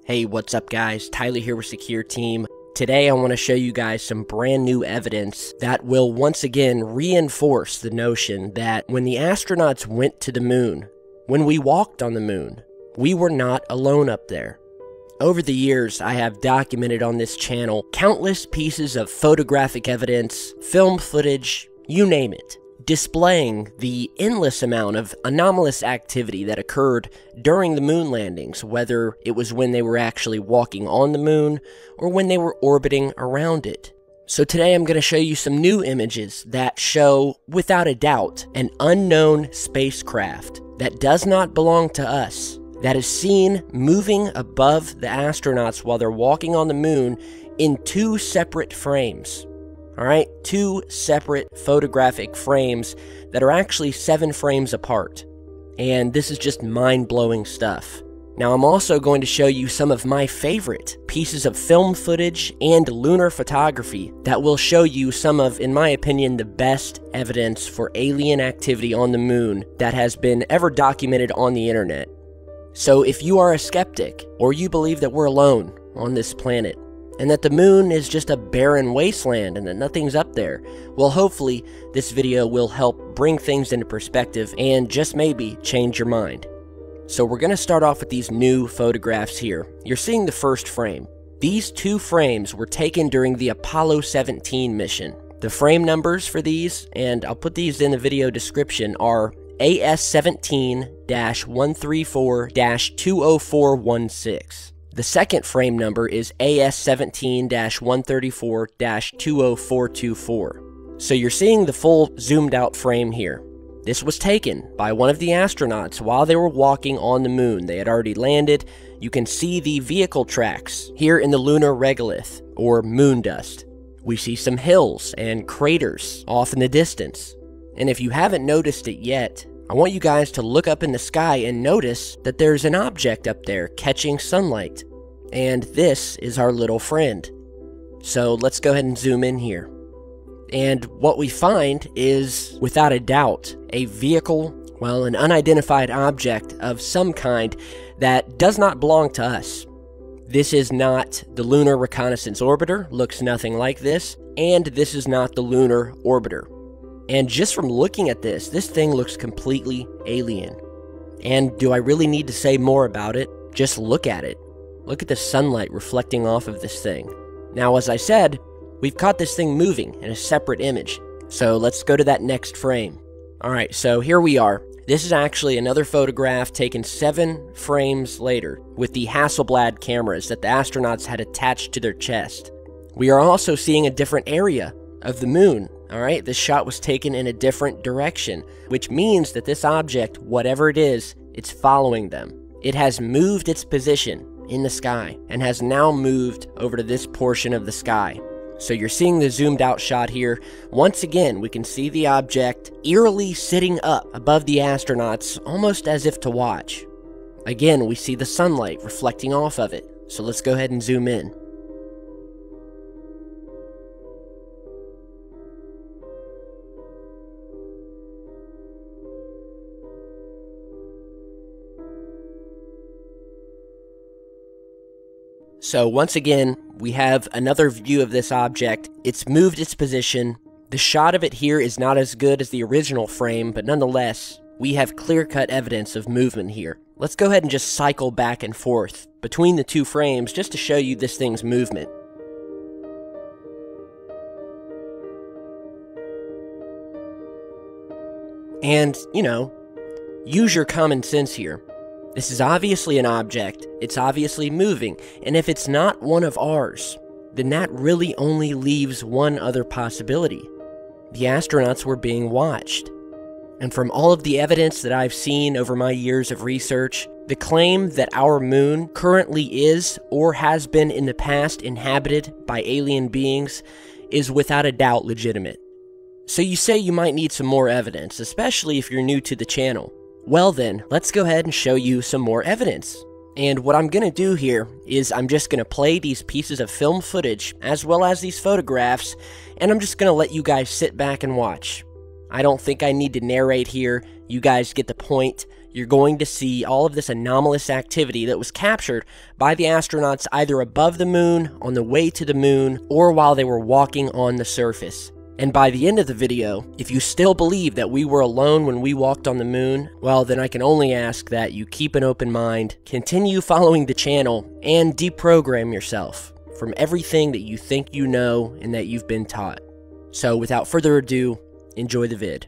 Hey, what's up guys? Tyler here with Secure Team. Today I want to show you guys some brand new evidence that will once again reinforce the notion that when the astronauts went to the moon, when we walked on the moon, we were not alone up there. Over the years, I have documented on this channel countless pieces of photographic evidence, film footage, you name it, displaying the endless amount of anomalous activity that occurred during the moon landings, whether it was when they were actually walking on the moon or when they were orbiting around it. So today I'm going to show you some new images that show, without a doubt, an unknown spacecraft that does not belong to us, that is seen moving above the astronauts while they're walking on the moon in two separate frames. Alright, two separate photographic frames that are actually 7 frames apart. And this is just mind-blowing stuff. Now I'm also going to show you some of my favorite pieces of film footage and lunar photography that will show you some of, in my opinion, the best evidence for alien activity on the moon that has been ever documented on the internet. So if you are a skeptic, or you believe that we're alone on this planet, and that the moon is just a barren wasteland and that nothing's up there, well, hopefully this video will help bring things into perspective and just maybe change your mind. So we're going to start off with these new photographs here. You're seeing the first frame. These 2 frames were taken during the Apollo 17 mission. The frame numbers for these, and I'll put these in the video description, are AS17-134-20416. The second frame number is AS17-134-20424. So you're seeing the full zoomed out frame here. This was taken by one of the astronauts while they were walking on the moon. They had already landed. You can see the vehicle tracks here in the lunar regolith, or moon dust. We see some hills and craters off in the distance. And if you haven't noticed it yet, I want you guys to look up in the sky and notice that there's an object up there catching sunlight. And this is our little friend. So let's go ahead and zoom in here. And what we find is, without a doubt, a vehicle, well, an unidentified object of some kind that does not belong to us. This is not the Lunar Reconnaissance Orbiter, looks nothing like this, and this is not the Lunar Orbiter. And just from looking at this thing looks completely alien. And do I really need to say more about it? Just look at it. Look at the sunlight reflecting off of this thing. Now, as I said, we've caught this thing moving in a separate image. So let's go to that next frame. Alright, so here we are. This is actually another photograph taken 7 frames later with the Hasselblad cameras that the astronauts had attached to their chest. We are also seeing a different area of the moon. Alright, this shot was taken in a different direction, which means that this object, whatever it is, it's following them. It has moved its position in the sky and has now moved over to this portion of the sky. So you're seeing the zoomed out shot here. Once again, we can see the object eerily sitting up above the astronauts, almost as if to watch. Again, we see the sunlight reflecting off of it. So let's go ahead and zoom in. So once again, we have another view of this object. It's moved its position. The shot of it here is not as good as the original frame, but nonetheless, we have clear-cut evidence of movement here. Let's go ahead and just cycle back and forth between the 2 frames just to show you this thing's movement. And, you know, use your common sense here. This is obviously an object, it's obviously moving, and if it's not one of ours, then that really only leaves one other possibility. The astronauts were being watched. And from all of the evidence that I've seen over my years of research, the claim that our moon currently is, or has been in the past, inhabited by alien beings is without a doubt legitimate. So you say you might need some more evidence, especially if you're new to the channel. Well then, let's go ahead and show you some more evidence. And what I'm going to do here is I'm just going to play these pieces of film footage as well as these photographs, and I'm just going to let you guys sit back and watch. I don't think I need to narrate here. You guys get the point. you're going to see all of this anomalous activity that was captured by the astronauts either above the moon, on the way to the moon, or while they were walking on the surface. And by the end of the video, if you still believe that we were alone when we walked on the moon, well, then I can only ask that you keep an open mind, continue following the channel, and deprogram yourself from everything that you think you know and that you've been taught. So without further ado, enjoy the vid.